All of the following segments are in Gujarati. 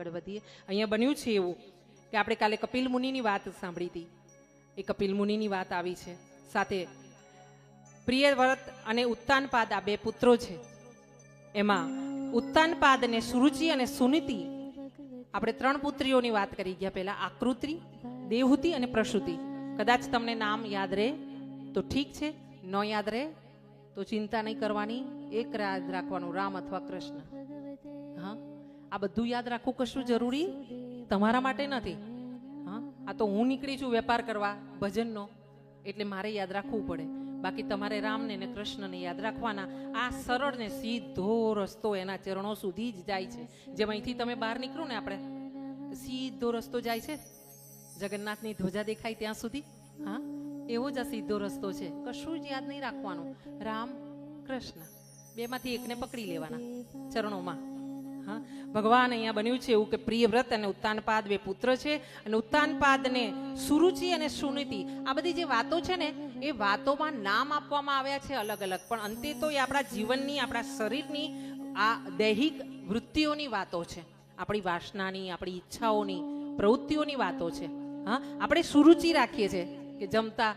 આગળ વધીએ. અહીંયા બન્યું છે એવું કે આપણે કાલે કપિલ મુનિની વાત સાંભળી હતી. એ કપિલ મુનિની વાત આવી છે. સાથે પ્રિયવ્રત અને ઉત્તાનપાદ આ બે પુત્રો છે. એમાં ઉત્તાનપાદ ને સુરુચિ અને સુનીતિ, આપણે 3 પુત્રીઓની વાત કરી ગયા પહેલા, આકૃતિ, દેવહૂતિ અને પ્રસૂતિ. કદાચ તમને નામ યાદ રહે તો ઠીક છે, ન યાદ રહે તો ચિંતા નહીં કરવાની, એક યાદ રાખવાનું, રામ અથવા કૃષ્ણ. હા, આ બધું યાદ રાખવું કશું જરૂરી તમારા માટે નથી. હા, આ તો હું નીકળી છું વેપાર કરવા ભજનનો, એટલે મારે યાદ રાખવું પડે. બાકી તમારે રામને ને કૃષ્ણને યાદ રાખવાના. આ સરળ ને સીધો રસ્તો એના ચરણો સુધી જ જાય છે. જેમ અહીંથી તમે બહાર નીકળો ને, આપણે સીધો રસ્તો જાય છે જગન્નાથની ધ્વજા દેખાય ત્યાં સુધી. હા, એવો જ આ સીધો રસ્તો છે. કશું જ યાદ નહીં રાખવાનું. રામ કૃષ્ણ બેમાંથી એકને પકડી લેવાના ચરણોમાં. હા, ભગવાન અહીંયા બન્યું છે એવું કે પ્રિયવ્રત અને ઉત્તાનપાદ બે પુત્ર છે, અને ઉત્તાનપાદને સુરુચિ અને સુનીતિ, આ બધી જે વાતો છે ને એ વાતોમાં નામ આપવામાં આવ્યા છે અલગ અલગ, પણ અંતે તો એ આપણા જીવનની, આપણા શરીરની આ દૈહિક વૃત્તિઓની વાતો છે. આપણી વાસનાની, આપણી ઈચ્છાઓની, પ્રવૃત્તિઓની વાતો છે. હા, આપણે સુરુચિ રાખીએ છીએ કે જમતા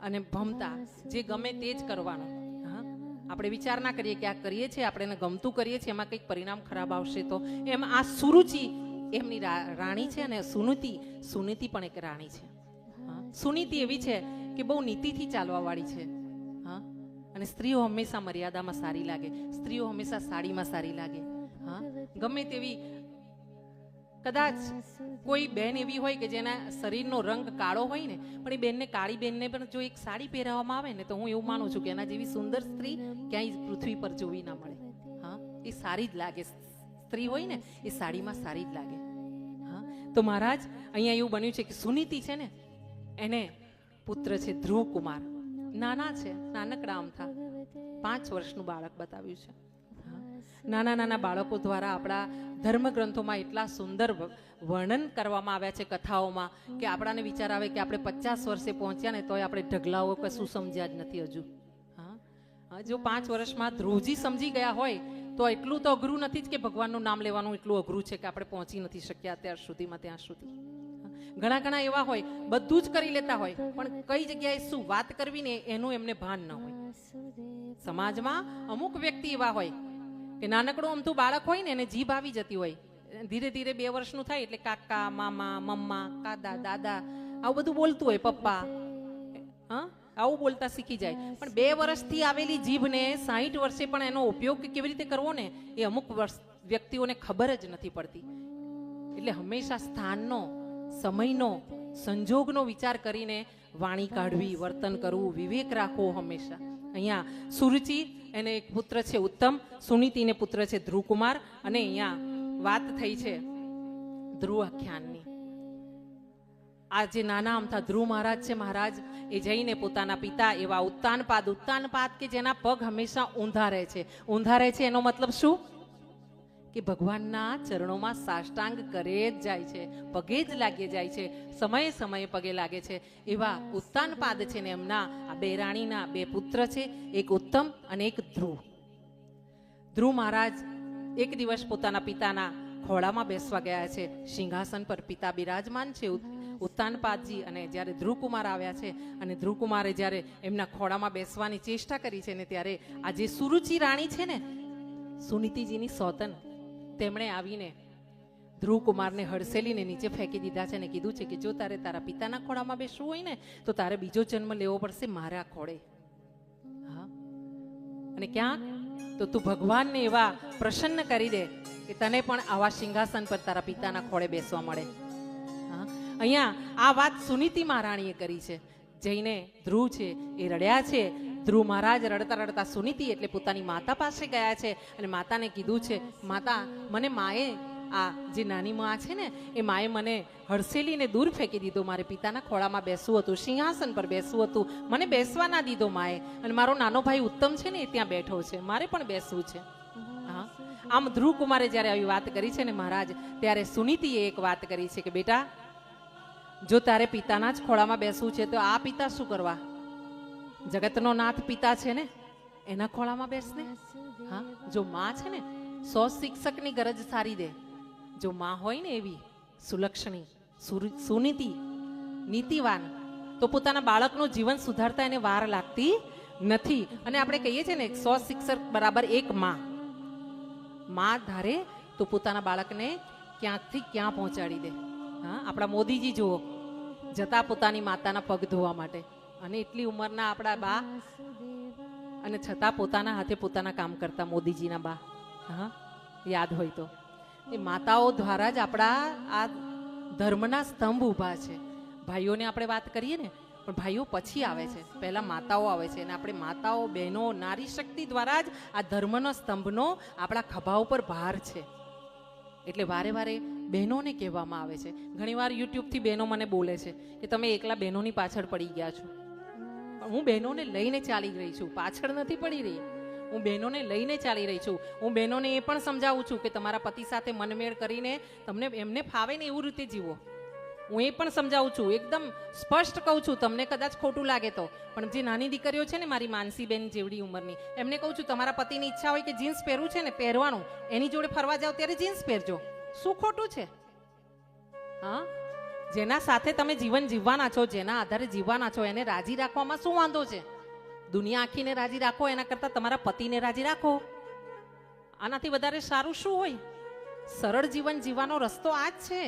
અને ભમતા જે ગમે તે જ કરવાનું. હા, આપણે વિચાર ના કરીએ કે આ કરીએ છીએ, આપણે એને ગમતું કરીએ છીએ, એમાં કંઈક પરિણામ ખરાબ આવશે તો. એમ આ સુરુચિ એમની રાણી છે, અને સુનીતિ પણ એક રાણી છે. હા, સુનીતિ એવી છે કે બહુ નીતિથી ચાલવા વાળી છે. હા, અને સ્ત્રીઓ હંમેશા મર્યાદામાં સારી લાગે, સ્ત્રીઓ હંમેશા સાડીમાં સારી લાગે. હા, ગમે તેવી, કદાચ કોઈ બેન એવી હોય કે જેના શરીરનો રંગ કાળો હોય ને, પણ એ બેનને, કાળી બેનને પણ જો એક સાડી પહેરાવવામાં આવે ને, તો હું એવું માનું છું કે એના જેવી સુંદર સ્ત્રી ક્યાંય પૃથ્વી પર જોવી ના મળે. હા, એ સારી જ લાગે. સ્ત્રી હોય ને એ સાડીમાં સારી જ લાગે. હા, તો મહારાજ અહીંયા એવું બન્યું છે કે સુનીતિ છે ને, એને પુત્ર છે ધ્રુવ કુમાર. નાના છે, નાનકડા અમથા 5 વર્ષનું બાળક બતાવ્યું છે. નાના નાના બાળકો દ્વારા આપણા ધર્મગ્રંથોમાં એટલા સુંદર વર્ણન કરવામાં આવ્યા છે કથાઓમાં, કે આપણાને વિચાર આવે કે આપણે 50 વર્ષે પહોંચ્યા ને તોય આપણે ઢગલાઓ કશું સમજ્યા જ નથી હજુ. હા, જો 5 વર્ષમાં ધ્રુવજી સમજી ગયા હોય તો એટલું તો અઘરું નથી જ કે ભગવાનનું નામ લેવાનું એટલું અઘરું છે કે આપણે પહોંચી નથી શક્યા અત્યાર સુધીમાં ત્યાં સુધી. ઘણા ઘણા એવા હોય બધું જ કરી લેતા હોય, પણ કઈ જગ્યાએ શું વાત કરવી ને એનું એમને ભાન ન હોય. સમાજમાં અમુક વ્યક્તિ એવા હોય કે નાનકડું અમથું બાળક હોય ને એને જીભ આવી જતી હોય, ધીરે ધીરે 2 વર્ષનું થાય એટલે કાકા, મામા, મમ્મા, કાદા, દાદા આવું બધું બોલતું હોય, પપ્પા. હા, આવું બોલતા શીખી જાય. પણ 2 વર્ષથી આવેલી જીભને 60 વર્ષે પણ એનો ઉપયોગ કેવી રીતે કરવો ને એ અમુક વ્યક્તિઓને ખબર જ નથી પડતી. એટલે હંમેશા સ્થાનનો, સમયનો, સંજોગનો વિચાર કરીને વાણી કાઢવી, વર્તન કરવું, વિવેક રાખવો હંમેશા. અહીંયા સુરુચિ એને એક પુત્ર છે ઉત્તમ, સુનીતિને પુત્ર છે ધ્રુવકુમાર, અને અહીંયા વાત થઈ છે ધ્રુવ આખ્યાનની. આ જે નાના અમથા ધ્રુવ મહારાજ છે, મહારાજ એ જઈને પોતાના પિતા એવા ઉત્તાનપાદ કે જેના પગ હંમેશા ઊંધા રહે છે. ઊંધા રહે છે એનો મતલબ શું? કે ભગવાનના ચરણોમાં સાષ્ટાંગ કરે જ જાય છે, પગે જ લાગી જાય છે, સમયે સમયે પગે લાગે છે. એવા ઉત્તાનપાદ છે ને એમના આ 2 રાણીના 2 પુત્ર છે, એક ઉત્તમ અને એક ધ્રુવ. ધ્રુવ મહારાજ એક દિવસ પોતાના પિતાના ખોળામાં બેસવા ગયા છે. સિંહાસન પર પિતા બિરાજમાન છે ઉત્તાનપાદજી, અને જ્યારે ધ્રુવકુમાર આવ્યા છે અને ધ્રુવકુમારે જ્યારે એમના ખોળામાં બેસવાની ચેષ્ટા કરી છે ને, ત્યારે આ જે સુરુચિ રાણી છે ને, સુનીતિજીની સોતન, તેમણે આવીને ધ્રુવકુમારને હડસેલીને નીચે ફેંકી દીધા છે અને કીધું છે કે જો તારે તારા પિતાના ખોળામાં બેસવું હોય ને તો તારે બીજો જન્મ લેવો પડશે મારા ખોળે. હા, અને ક્યાંક તો તું ભગવાનને એવા પ્રસન્ન કરી દે કે તને પણ આવા સિંહાસન પર તારા પિતાના ખોળે બેસવા મળે. હા, અહીંયા આ વાત સુનીતિ મહારાણીએ કરી છે. જઈને ધ્રુવ છે એ રડ્યા છે. ધ્રુવ મહારાજ રડતા રડતા સુનીતિ એટલે પોતાની માતા પાસે ગયા છે અને માતાને કીધું છે, માતા મને માએ, આ જે નાની માં છે ને એ માએ મને હડસેલીને દૂર ફેંકી દીધો. મારે પિતાના ખોળામાં બેસવું હતું, સિંહાસન પર બેસવું હતું, મને બેસવા ના દીધો માએ, અને મારો નાનો ભાઈ ઉત્તમ છે ને એ ત્યાં બેઠો છે, મારે પણ બેસવું છે. હા, આમ ધ્રુવકુમારે જ્યારે આવી વાત કરી છે ને મહારાજ, ત્યારે સુનીતિએ એક વાત કરી છે કે બેટા, જો તારે પિતાના જ ખોળામાં બેસવું છે તો આ પિતા શું કરવા? જગતનો નાથ પિતા છે ને, એના ખોળામાં બેસને. હા, જો માં છે ને 100 શિક્ષકની ગરજ સારી દે, જો માં હોય ને એવી સુલક્ષણી, સુનીતિ, નીતિવાન, તો પોતાના બાળકનું જીવન સુધારતા એને વાર લાગતી નથી. અને આપણે કહીએ છીએ ને 100 શિક્ષક બરાબર 1 માં ધારે તો પોતાના બાળકને ક્યાંકથી ક્યાં પહોંચાડી દે. હા, આપણા મોદીજી જુઓ, જતા પોતાની માતાના પગ ધોવા માટે, અને એટલી ઉંમરના આપણા બા, અને છતાં પોતાના હાથે પોતાના કામ કરતા મોદીજીના બા. હા, યાદ હોય તો. એ માતાઓ દ્વારા જ આપણા આ ધર્મના સ્તંભ ઊભા છે. ભાઈઓને આપણે વાત કરીએ ને, પણ ભાઈઓ પછી આવે છે, પહેલા માતાઓ આવે છે. અને આપણે માતાઓ, બહેનો, નારી શક્તિ દ્વારા જ આ ધર્મનો સ્તંભનો આપણા ખભા ઉપર ભાર છે. એટલે વારે વારે બહેનોને કહેવામાં આવે છે. ઘણીવાર યુટ્યુબથી બહેનો મને બોલે છે કે તમે એકલા બહેનોની પાછળ પડી ગયા છો. હું બહેનોને લઈને ચાલી રહી છું, પાછળ નથી પડી રહી. હું બહેનોને લઈને ચાલી રહી છું. હું બહેનોને એ પણ સમજાવું છું કે તમારા પતિ સાથે મનમેળ કરીને તમને એમને ફાવે ને એવું રીતે જીવો. હું એ પણ સમજાવું છું, એકદમ સ્પષ્ટ કહું છું. તમને કદાચ ખોટું લાગે તો, પણ જે નાની દીકરીઓ છે ને, મારી માનસીબેન જેવડી ઉંમરની, એમને કહું છું તમારા પતિની ઈચ્છા હોય કે જીન્સ પહેરવું છે ને, પહેરવાનું, એની જોડે ફરવા જાવ ત્યારે જીન્સ પહેરજો. શું ખોટું છે? હા, જેના સાથે તમે જીવન જીવવાના છો, જેના આધારે જીવવાના છો, એને રાજી રાખવામાં શું વાંધો છે? દુનિયા આખીને રાજી રાખો એના કરતાં તમારા પતિને રાજી રાખો. આનાથી વધારે સારું શું હોય? સરળ જીવન જીવવાનો રસ્તો આ જ છે.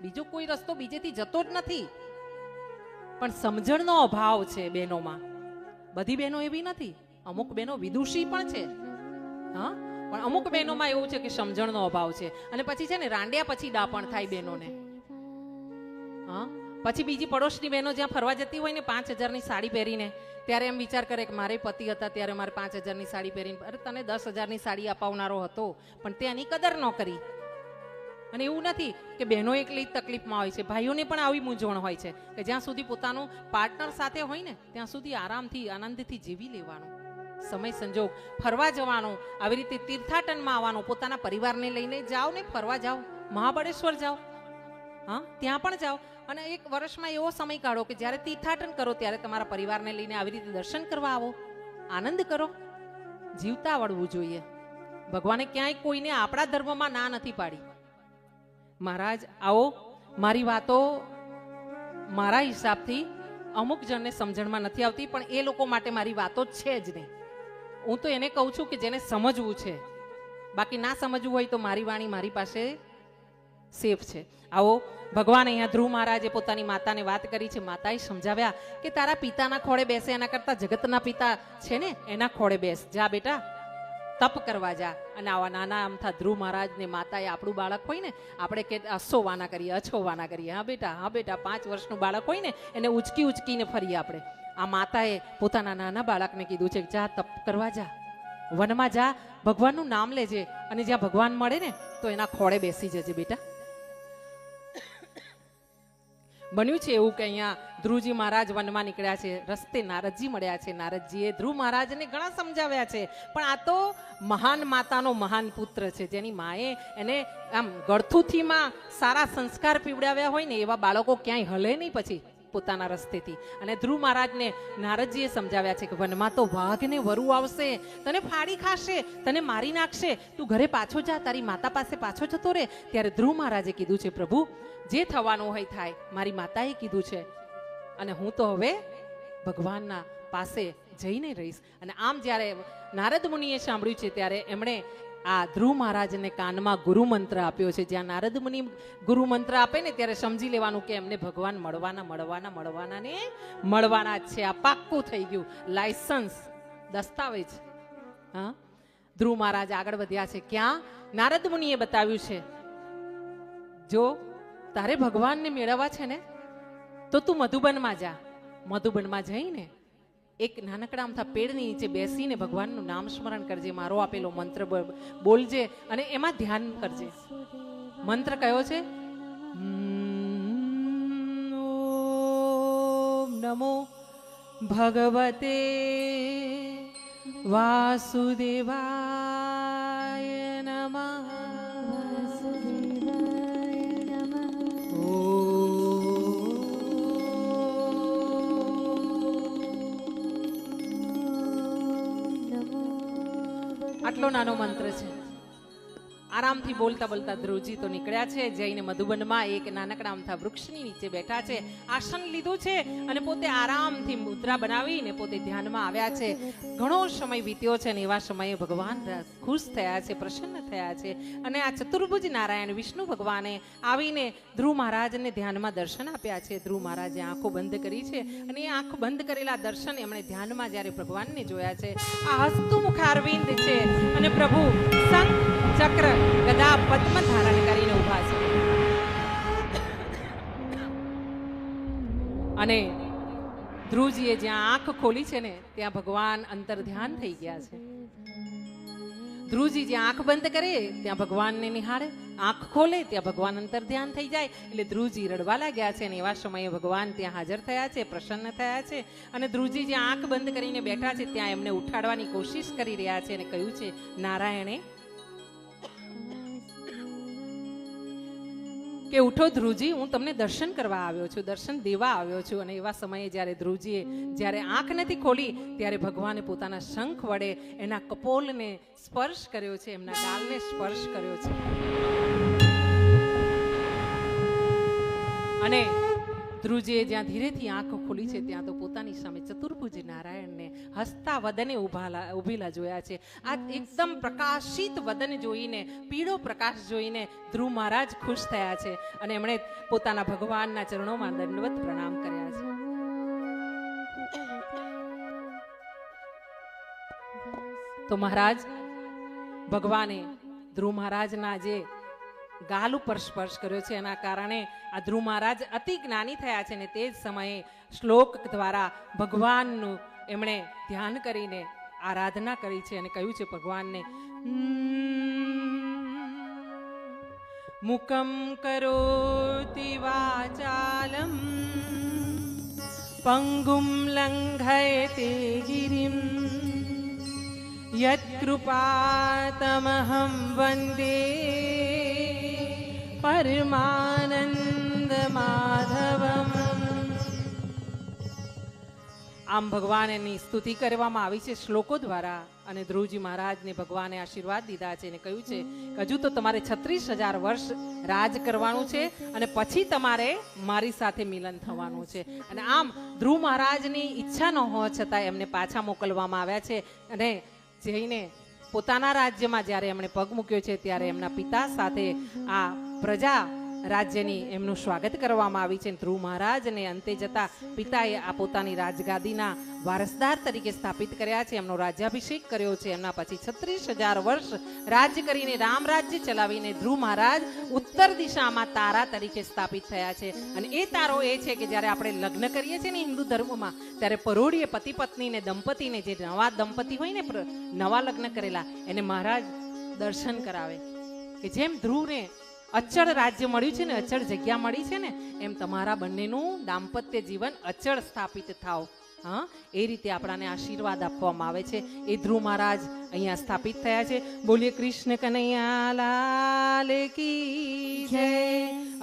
બીજો કોઈ રસ્તો બીજેથી જતો જ નથી. પણ સમજણનો અભાવ છે બહેનોમાં. બધી બહેનો એવી નથી, અમુક બહેનો વિદુષી પણ છે. હા, પણ અમુક બહેનોમાં એવું છે કે સમજણનો અભાવ છે. અને પછી છે ને રાંડ્યા પછી ડાપણ થાય બહેનોને. હા, પછી બીજી પડોશની બહેનો જ્યાં ફરવા જતી હોય ને 5,000ની સાડી પહેરીને, ત્યારે એમ વિચાર કરે કે મારે પતિ હતા ત્યારે મારે 5,000ની સાડી પહેરીને, અરે તને 10,000ની સાડી અપાવનારો હતો પણ તે એની કદર ન કરી. અને એવું નથી કે બહેનો એકલી તકલીફમાં હોય છે, ભાઈઓને પણ આવી મૂંઝવણ હોય છે કે જ્યાં સુધી પોતાનું પાર્ટનર સાથે હોય ને ત્યાં સુધી આરામથી આનંદથી જીવી લેવાનું. સમય સંજોગ ફરવા જવાનું, આવી રીતે તીર્થાટનમાં આવવાનું, પોતાના પરિવારને લઈને જાઓ ને, ફરવા જાઓ, મહાબળેશ્વર જાઓ, હા ત્યાં પણ જાઓ. અને એક વર્ષમાં એવો સમય કાઢો કે જ્યારે તીર્થાટન કરો ત્યારે તમારા પરિવારને લઈને આવી રીતે દર્શન કરવા આવો, આનંદ કરો. જીવતા આવડવું જોઈએ. ભગવાને ક્યાંય કોઈને આપણા ધર્મમાં ના નથી પાડી. મહારાજ આવો, મારી વાતો મારા હિસાબથી અમુક જણને સમજણમાં નથી આવતી, પણ એ લોકો માટે મારી વાતો જ છે જ નહીં. હું તો એને કહું છું કે જેને સમજવું છે, બાકી ના સમજવું હોય તો મારી વાણી મારી પાસે સેફ છે. આવો, ભગવાન અહીંયા ધ્રુવ મહારાજે પોતાની માતાને વાત કરી છે. માતાએ સમજાવ્યા કે તારા પિતાના ખોળે બેસે એના કરતા જગતના પિતા છે ને એના ખોળે બેસ. જા બેટા, તપ કરવા જા. અને આવા નાના અમથા ધ્રુવ મહારાજ ને માતાએ, આપણું બાળક હોય ને, આપણે કે અસોવાના કરીએ, અછોવાના કરીએ. હા બેટા, હા બેટા, 5 વર્ષનું બાળક હોય ને એને ઉચકી ઉચકીને ફરીએ આપણે. આ માતાએ પોતાના નાના બાળકને કીધું છે કે જા, તપ કરવા જા, વનમાં જા, ભગવાનનું નામ લેજે, અને જ્યાં ભગવાન મળે ને તો એના ખોળે બેસી જજે બેટા. બન્યું છે એવું કે અહીંયા ધ્રુવજી મહારાજ વનમાં નીકળ્યા છે, રસ્તે નારદજી મળ્યા છે. નારદજીએ ધ્રુવ મહારાજને ઘણા સમજાવ્યા છે, પણ આ તો મહાન માતાનો મહાન પુત્ર છે, જેની માએ એને આમ ગળથુથીમાં સારા સંસ્કાર પીવડાવ્યા હોય ને એવા બાળકો ક્યાંય હલે નહીં પછી પોતાના રસ્તેથી. અને ધ્રુવ મહારાજને નારદજીએ સમજાવ્યા છે કે વનમાં તો વાઘને વરુ આવશે, તને ફાડી ખાશે, તને મારી નાખશે, તું ઘરે પાછો જા, તારી માતા પાસે પાછો જતો રહે. ત્યારે ધ્રુવ મહારાજે કીધું છે, પ્રભુ જે થવાનું હોય થાય, મારી માતાએ કીધું છે, અને હું તો હવે ભગવાનના પાસે જઈને રહીશ. અને આમ જ્યારે નારદ મુનિએ સાંભળ્યું છે ત્યારે એમણે આ ધ્રુવ મહારાજને કાનમાં ગુરુ મંત્ર આપ્યો છે. જ્યાં નારદ મુનિ ગુરુ મંત્ર આપે ને ત્યારે સમજી લેવાનું કે એમને ભગવાન મળવાના ને મળવાના જ છે. આ પાક્કું થઈ ગયું, લાયસન્સ, દસ્તાવેજ. હા, ધ્રુવ મહારાજ આગળ વધ્યા છે. ક્યાં? નારદ મુનિએ બતાવ્યું છે, જો તારે ભગવાનને મેળવવા છે ને તો તું મધુબનમાં જા. મધુબનમાં જઈને એક નાનકડા અમથા પેડની નીચે બેસીને ભગવાનનું નામ સ્મરણ કરજે, મારો આપેલો મંત્ર બોલજે અને એમાં ધ્યાન કરજે. મંત્ર કયો છે? ઓમ નમો ભગવતે વાસુદેવાય નમઃ. આટલો નાનો મંત્ર છે. આરામથી બોલતા બોલતા ધ્રુવજી તો નીકળ્યા છે. જઈને મધુબનમાં એક નાનકડા અમથા વૃક્ષની નીચે બેઠા છે, આસન લીધું છે અને પોતે આરામથી મુદ્રા બનાવીને પોતે ધ્યાનમાં આવ્યા છે. ઘણો સમય વીત્યો છે અને એવા સમયે ભગવાન ખુશ થયા છે, પ્રસન્ન થયા છે અને આ ચતુર્ભુજ નારાયણ વિષ્ણુ ભગવાને આવીને ધ્રુવ મહારાજને ધ્યાનમાં દર્શન આપ્યા છે. ધ્રુવ મહારાજે આંખો બંધ કરી છે અને એ આંખ બંધ કરેલા દર્શન એમણે ધ્યાનમાં જ્યારે ભગવાનને જોયા છે. આ હસ્તુ મુખારવિંદ છે અને પ્રભુ શંખ ચક્ર ગદા પદ્મ ધારણ કરીને ઊભા છે અને ધ્રુવજીએ જ્યાં આંખ ખોલી છે ને ત્યાં ભગવાન અંતર ધ્યાન થઈ ગયા છે. ધ્રુવજી જ્યાં આંખ બંધ કરે ત્યાં ભગવાનને નિહાળે, આંખ ખોલે ત્યાં ભગવાન અંતર ધ્યાન થઈ જાય. એટલે ધ્રુવજી રડવા લાગ્યા છે અને એવા સમયે ભગવાન ત્યાં હાજર થયા છે, પ્રસન્ન થયા છે અને ધ્રુવજી જ્યાં આંખ બંધ કરીને બેઠા છે ત્યાં એમને ઉઠાડવાની કોશિશ કરી રહ્યા છે અને કહ્યું છે, નારાયણે કે ઉઠો ધ્રુવજી, હું તમને દર્શન કરવા આવ્યો છું, દર્શન દેવા આવ્યો છું. અને એવા સમયે જ્યારે ધ્રુવજીએ જ્યારે આંખ નથી ખોલી ત્યારે ભગવાને પોતાના શંખ વડે એના કપોલને સ્પર્શ કર્યો છે, એમના ગાલને સ્પર્શ કર્યો છે અને ધ્રુવજીએ જ્યાં ધીરેથી આંખો ખોલી છે ત્યાં તો પોતાની સામે ચતુર્ભુજ નારાયણને હસતા વદને ઉભેલા જોયા છે. આ એકદમ પ્રકાશિત વદન જોઈને, પીળો પ્રકાશ જોઈને ધ્રુવ મહારાજ ખુશ થયા છે અને એમણે પોતાના ભગવાનના ચરણોમાં દંડવત પ્રણામ કર્યા છે. તો મહારાજ ભગવાને ધ્રુવ મહારાજના જે ગાલ ઉપર સ્પર્શ કર્યો છે એના કારણે આ ધ્રુવ મહારાજ અતિ જ્ઞાની થયા છે ને તે જ સમયે શ્લોક દ્વારા ભગવાનનું એમણે ધ્યાન કરીને આરાધના કરી છે અને કહ્યું છે ભગવાનને, મુકમ કરોતિ વાચાલમ પંગુમ લંઘયતે ગિરિમ યત્કૃપાતમહં વંદે પરમાનંદ માધવમ. આમ ભગવાન એની સ્તુતિ કરવામાં આવી છે શ્લોકો દ્વારા અને ધ્રુવજી મહારાજને ભગવાને આશીર્વાદ દીધા છે અને કહ્યું છે કે હજુ તો તમારે 36,000 વર્ષ રાજ કરવાનું છે અને પછી તમારે મારી સાથે મિલન થવાનું છે. અને આમ ધ્રુવ મહારાજની ઈચ્છા ન હોવા છતાં એમને પાછા મોકલવામાં આવ્યા છે અને જઈને પોતાના રાજ્યમાં જ્યારે એમણે પગ મૂક્યો છે ત્યારે એમના પિતા સાથે આ પ્રજા રાજ્યની એમનું સ્વાગત કરવામાં આવી છે. ધ્રુવ મહારાજને અંતે જતા પિતાએ આ પોતાની રાજગાદીના વારસદાર તરીકે સ્થાપિત કર્યા છે, એમનો રાજ્યાભિષેક કર્યો છે. એમના પછી 36,000 વર્ષ રાજ્ય કરીને રામ રાજ્ય ચલાવીને ધ્રુવ મહારાજ ઉત્તર દિશામાં તારા તરીકે સ્થાપિત થયા છે. અને એ તારો એ છે કે જ્યારે આપણે લગ્ન કરીએ છીએ ને હિન્દુ ધર્મમાં ત્યારે પરોઢીએ પતિ પત્નીને દંપતીને, જે નવા દંપતી હોય ને નવા લગ્ન કરેલા, એને મહારાજ દર્શન કરાવે કે જેમ ધ્રુવને અચળ રાજ્ય મળ્યું છે ને, અચળ જગ્યા મળી છે ને, એમ તમારા બંનેનું દાંપત્ય જીવન અચળ સ્થાપિત થાવ. હા, એ રીતે આપણાને આશીર્વાદ આપવામાં આવે છે. એ ધ્રુવ મહારાજ અહીંયા સ્થાપિત થયા છે. બોલીએ કૃષ્ણ કનૈયા લાલ કી જય,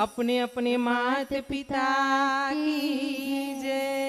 અપને અપને માત પિતા કી જય.